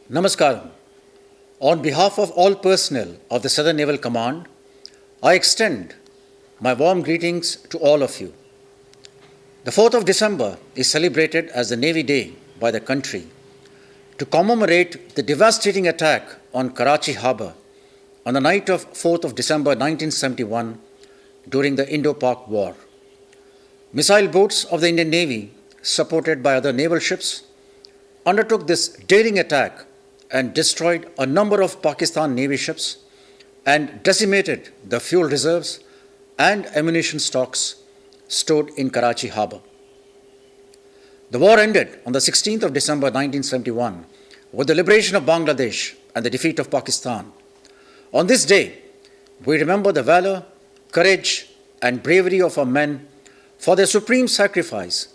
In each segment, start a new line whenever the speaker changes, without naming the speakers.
Namaskaram. On behalf of all personnel of the Southern Naval Command, I extend my warm greetings to all of you. The 4th of December is celebrated as the Navy Day by the country to commemorate the devastating attack on Karachi Harbour on the night of 4th of December 1971 during the Indo-Pak War. Missile boats of the Indian Navy, supported by other naval ships, undertook this daring attack and destroyed a number of Pakistan Navy ships and decimated the fuel reserves and ammunition stocks stored in Karachi Harbour. The war ended on the 16th of December 1971 with the liberation of Bangladesh and the defeat of Pakistan. On this day, we remember the valor, courage, and bravery of our men for their supreme sacrifice,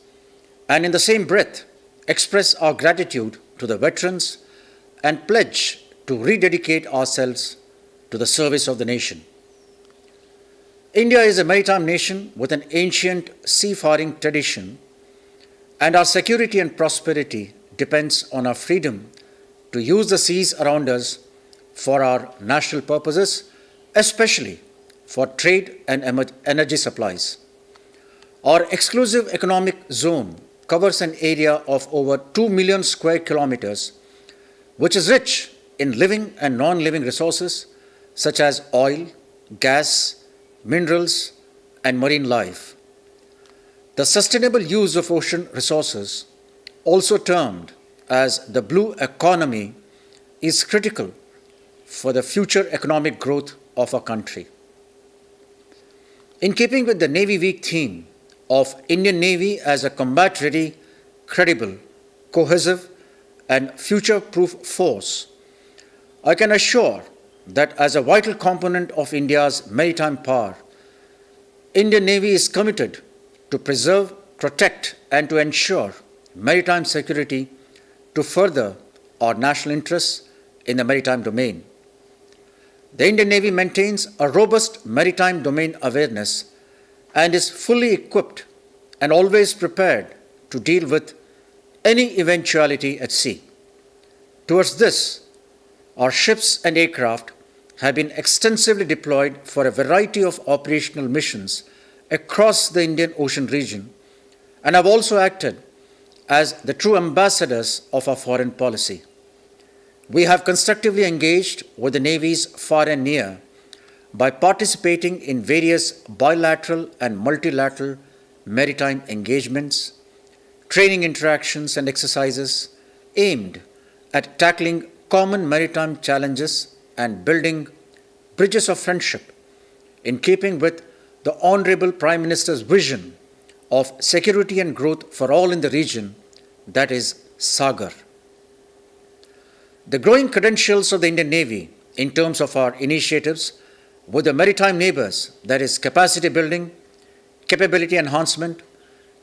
and in the same breath, express our gratitude to the veterans and pledge to rededicate ourselves to the service of the nation. India is a maritime nation with an ancient seafaring tradition, and our security and prosperity depends on our freedom to use the seas around us for our national purposes, especially for trade and energy supplies. Our exclusive economic zone covers an area of over 2 million square kilometers, which is rich in living and non-living resources such as oil, gas, minerals, and marine life. The sustainable use of ocean resources, also termed as the blue economy, is critical for the future economic growth of our country. In keeping with the Navy Week theme of Indian Navy as a combat-ready, credible, cohesive, and future-proof force, I can assure that as a vital component of India's maritime power, Indian Navy is committed to preserve, protect, and to ensure maritime security to further our national interests in the maritime domain. The Indian Navy maintains a robust maritime domain awareness and is fully equipped and always prepared to deal with any eventuality at sea. Towards this, our ships and aircraft have been extensively deployed for a variety of operational missions across the Indian Ocean region and have also acted as the true ambassadors of our foreign policy. We have constructively engaged with the navies far and near by participating in various bilateral and multilateral maritime engagements, training interactions and exercises aimed at tackling common maritime challenges and building bridges of friendship in keeping with the Honorable Prime Minister's vision of security and growth for all in the region, that is Sagar. The growing credentials of the Indian Navy in terms of our initiatives with the maritime neighbors, that is capacity building, capability enhancement,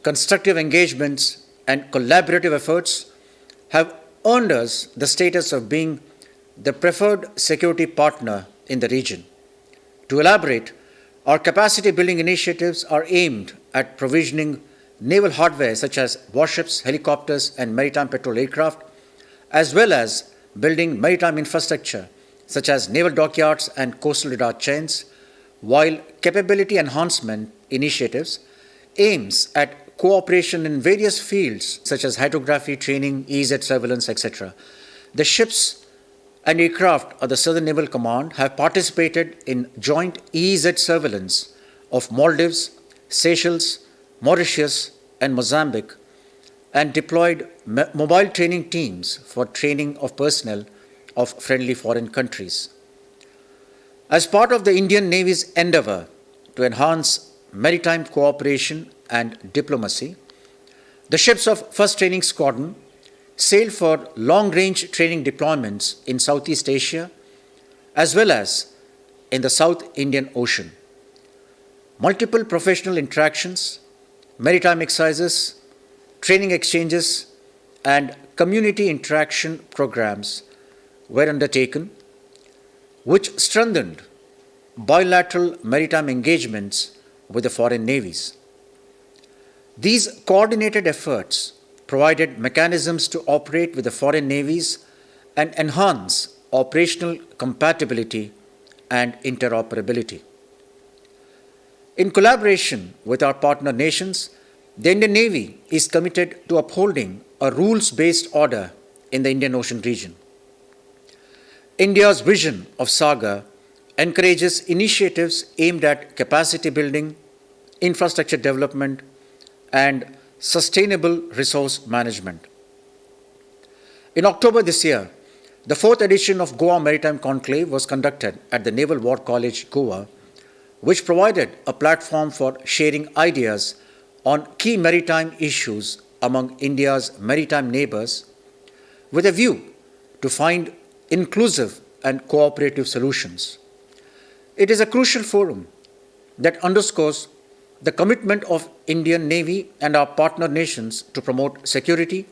constructive engagements, and collaborative efforts, have earned us the status of being the preferred security partner in the region. To elaborate, our capacity building initiatives are aimed at provisioning naval hardware such as warships, helicopters, and maritime patrol aircraft, as well as building maritime infrastructure such as naval dockyards and coastal radar chains, while capability enhancement initiatives aims at cooperation in various fields such as hydrography, training, EEZ surveillance, etc. The ships and aircraft of the Southern Naval Command have participated in joint EEZ surveillance of Maldives, Seychelles, Mauritius, and Mozambique, and deployed mobile training teams for training of personnel of friendly foreign countries. As part of the Indian Navy's endeavor to enhance maritime cooperation and diplomacy, the ships of 1st Training Squadron sailed for long-range training deployments in Southeast Asia as well as in the South Indian Ocean. Multiple professional interactions, maritime exercises, training exchanges, and community interaction programs were undertaken, which strengthened bilateral maritime engagements with the foreign navies. These coordinated efforts provided mechanisms to operate with the foreign navies and enhance operational compatibility and interoperability. In collaboration with our partner nations, the Indian Navy is committed to upholding a rules-based order in the Indian Ocean region. India's vision of Saga encourages initiatives aimed at capacity building, infrastructure development, and sustainable resource management. In October this year, the fourth edition of Goa Maritime Conclave was conducted at the Naval War College, Goa, which provided a platform for sharing ideas on key maritime issues among India's maritime neighbors with a view to find inclusive and cooperative solutions. It is a crucial forum that underscores the commitment of Indian Navy and our partner nations to promote security,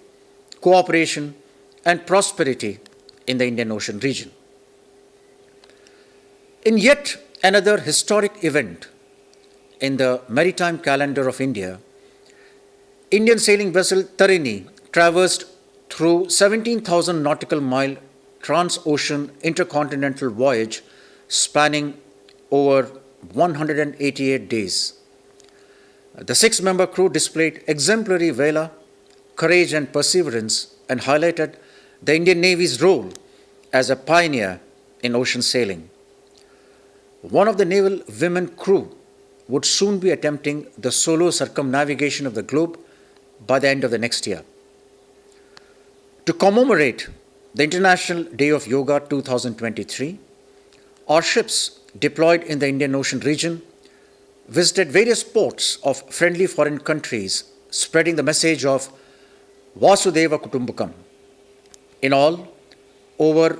cooperation, and prosperity in the Indian Ocean region. In yet another historic event in the maritime calendar of India, Indian sailing vessel Tarini traversed through 17,000 nautical mile trans-ocean intercontinental voyage spanning over 188 days. The six-member crew displayed exemplary valor, courage, and perseverance and highlighted the Indian Navy's role as a pioneer in ocean sailing. One of the naval women crew would soon be attempting the solo circumnavigation of the globe by the end of the next year. To commemorate the International Day of Yoga 2023, our ships deployed in the Indian Ocean region visited various ports of friendly foreign countries, spreading the message of Vasudeva Kutumbakam. In all, over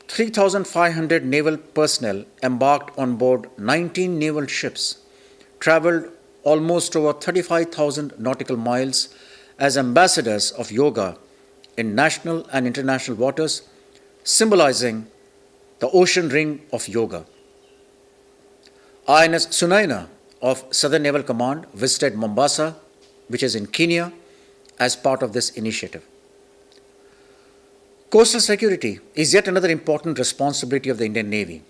3,500 naval personnel embarked on board 19 naval ships, traveled almost over 35,000 nautical miles as ambassadors of yoga in national and international waters, symbolizing the ocean ring of yoga. INS Sunaina of Southern Naval Command visited Mombasa, which is in Kenya, as part of this initiative. Coastal security is yet another important responsibility of the Indian Navy.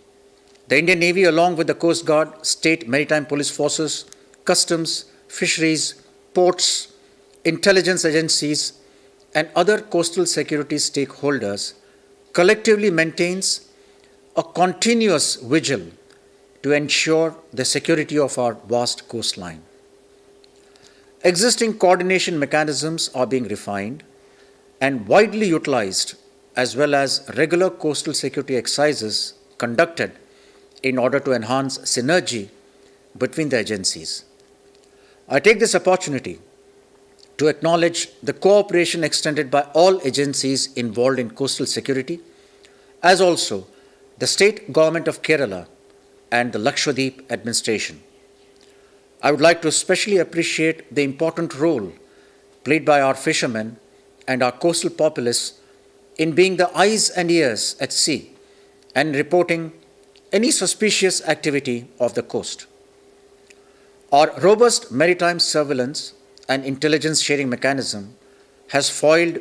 The Indian Navy, along with the Coast Guard, state maritime police forces, customs, fisheries, ports, intelligence agencies, and other coastal security stakeholders, collectively maintains a continuous vigil to ensure the security of our vast coastline. Existing coordination mechanisms are being refined and widely utilized, as well as regular coastal security exercises conducted in order to enhance synergy between the agencies. I take this opportunity to acknowledge the cooperation extended by all agencies involved in coastal security, as also the state government of Kerala and the Lakshadweep administration. I would like to especially appreciate the important role played by our fishermen and our coastal populace in being the eyes and ears at sea and reporting any suspicious activity off the coast. Our robust maritime surveillance and intelligence sharing mechanism has foiled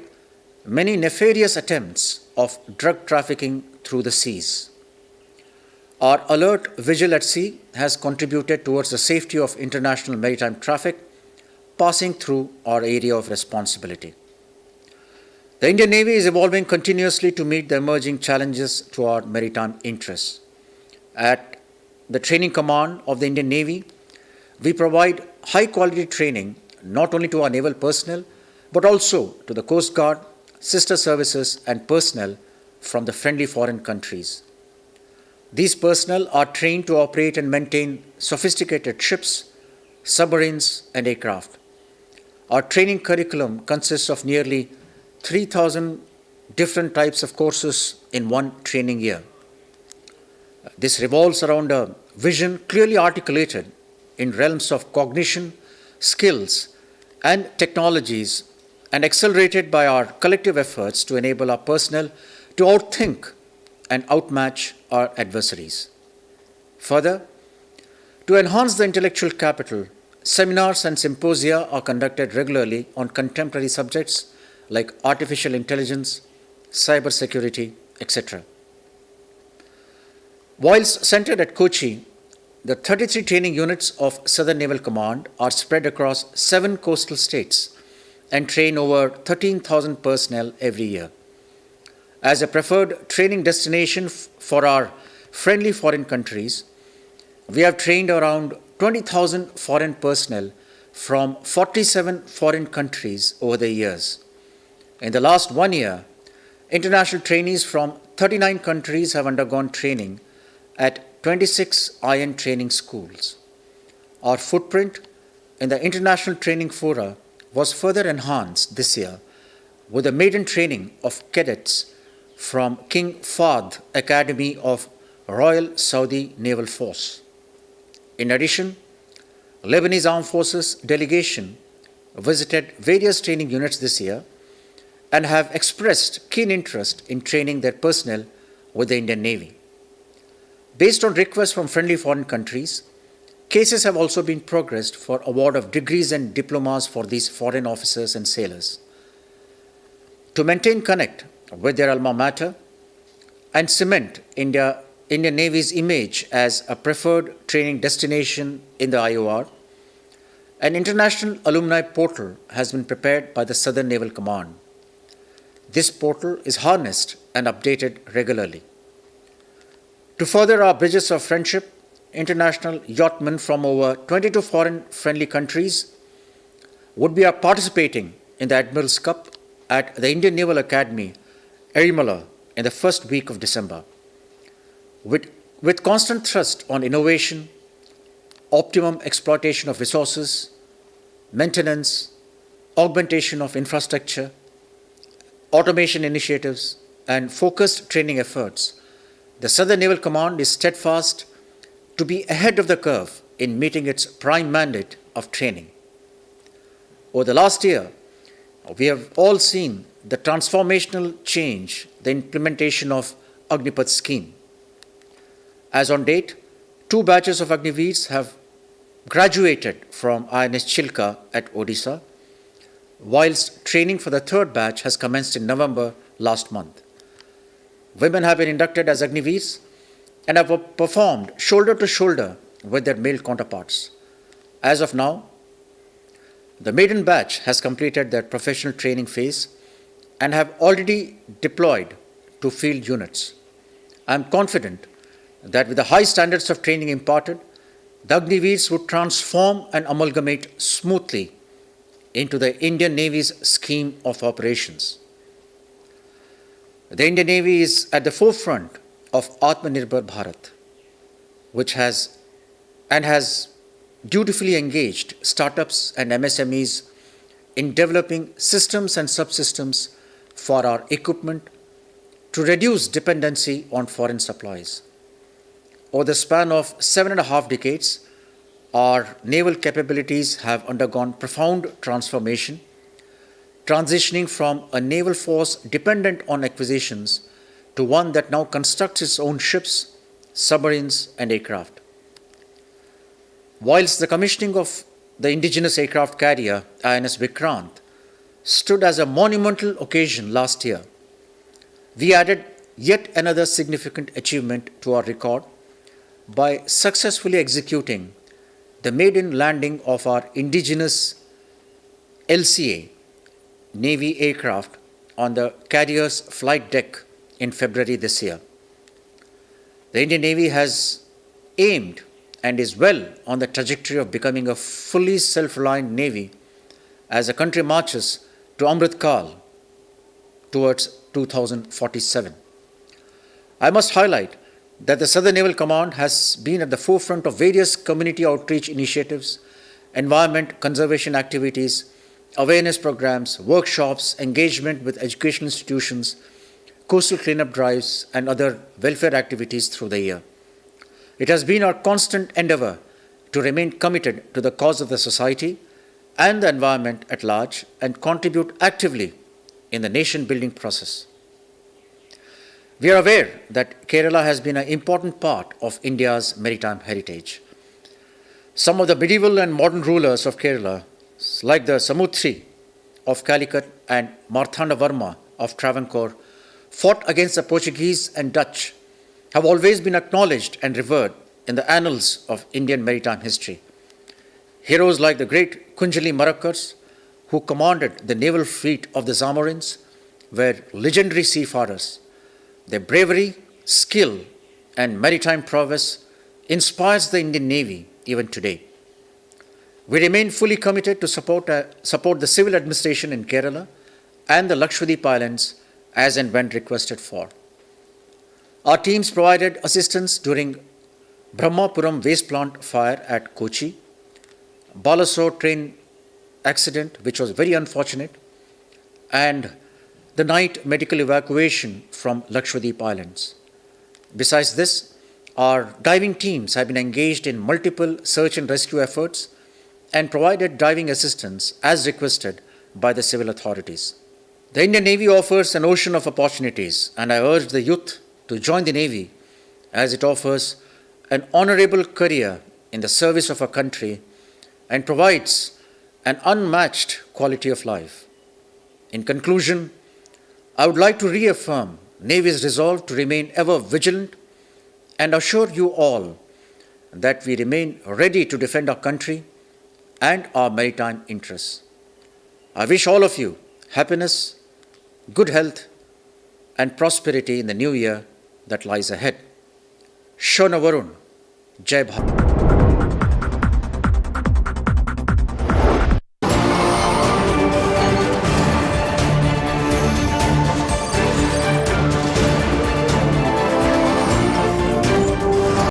many nefarious attempts of drug trafficking through the seas. Our alert vigil at sea has contributed towards the safety of international maritime traffic passing through our area of responsibility. The Indian Navy is evolving continuously to meet the emerging challenges to our maritime interests. At the Training Command of the Indian Navy, we provide high-quality training not only to our naval personnel, but also to the Coast Guard, sister services, and personnel from the friendly foreign countries. These personnel are trained to operate and maintain sophisticated ships, submarines, and aircraft. Our training curriculum consists of nearly 3,000 different types of courses in one training year. This revolves around a vision clearly articulated in realms of cognition, skills, and technologies, and accelerated by our collective efforts to enable our personnel to outthink and outmatch our adversaries. Further, to enhance the intellectual capital, seminars and symposia are conducted regularly on contemporary subjects like artificial intelligence, cyber security, etc. Whilst centered at Kochi, the 33 training units of Southern Naval Command are spread across 7 coastal states and train over 13,000 personnel every year. As a preferred training destination for our friendly foreign countries, we have trained around 20,000 foreign personnel from 47 foreign countries over the years. In the last 1 year, international trainees from 39 countries have undergone training at 26 IN training schools. Our footprint in the international training fora was further enhanced this year with the maiden training of cadets from King Fahd Academy of Royal Saudi Naval Force. In addition, Lebanese Armed Forces delegation visited various training units this year and have expressed keen interest in training their personnel with the Indian Navy. Based on requests from friendly foreign countries, cases have also been progressed for award of degrees and diplomas for these foreign officers and sailors. To maintain connect with their alma mater and cement Indian Navy's image as a preferred training destination in the IOR, an international alumni portal has been prepared by the Southern Naval Command. This portal is harnessed and updated regularly. To further our bridges of friendship, international yachtsmen from over 22 foreign friendly countries would be participating in the Admiral's Cup at the Indian Naval Academy, Erimala, in the first week of December. With constant thrust on innovation, optimum exploitation of resources, maintenance, augmentation of infrastructure, automation initiatives, and focused training efforts, the Southern Naval Command is steadfast to be ahead of the curve in meeting its prime mandate of training. Over the last year, we have all seen the transformational change, the implementation of Agnipath scheme. As on date, 2 batches of Agniveers have graduated from INS Chilka at Odisha, whilst training for the 3rd batch has commenced in November last month. Women have been inducted as Agniveers and have performed shoulder to shoulder with their male counterparts. As of now, the maiden batch has completed their professional training phase and have already deployed to field units. I am confident that with the high standards of training imparted, the Agniveers would transform and amalgamate smoothly into the Indian Navy's scheme of operations. The Indian Navy is at the forefront of Atmanirbhar Bharat, which has dutifully engaged startups and MSMEs in developing systems and subsystems for our equipment to reduce dependency on foreign supplies. Over the span of 7.5 decades, our naval capabilities have undergone profound transformation, transitioning from a naval force dependent on acquisitions to one that now constructs its own ships, submarines, and aircraft. Whilst the commissioning of the indigenous aircraft carrier INS Vikrant stood as a monumental occasion last year, we added yet another significant achievement to our record by successfully executing the maiden landing of our indigenous LCA Navy aircraft on the carrier's flight deck in February this year. The Indian Navy has aimed and is well on the trajectory of becoming a fully self-reliant Navy as the country marches to Amrit Kal towards 2047. I must highlight that the Southern Naval Command has been at the forefront of various community outreach initiatives, environment conservation activities, awareness programs, workshops, engagement with educational institutions, coastal cleanup drives, and other welfare activities through the year. It has been our constant endeavor to remain committed to the cause of the society and the environment at large and contribute actively in the nation-building process. We are aware that Kerala has been an important part of India's maritime heritage. Some of the medieval and modern rulers of Kerala, like the Samutri of Calicut and Marthanda Varma of Travancore, fought against the Portuguese and Dutch have always been acknowledged and revered in the annals of Indian maritime history. Heroes like the great Kunjali Marakkars, who commanded the naval fleet of the Zamorins, were legendary seafarers. Their bravery, skill, and maritime prowess inspires the Indian Navy even today. We remain fully committed to support the civil administration in Kerala and the Lakshadweep Islands as and when requested for. Our teams provided assistance during Brahmapuram waste plant fire at Kochi, Balasore train accident, which was very unfortunate, and the night medical evacuation from Lakshadweep Islands. Besides this, our diving teams have been engaged in multiple search and rescue efforts and provided diving assistance as requested by the civil authorities. The Indian Navy offers an ocean of opportunities, and I urge the youth to join the Navy as it offers an honorable career in the service of our country and provides an unmatched quality of life. In conclusion, I would like to reaffirm Navy's resolve to remain ever vigilant and assure you all that we remain ready to defend our country and our maritime interests. I wish all of you happiness, good health, and prosperity in the new year that lies ahead. Shona Varun, Jai Bharat.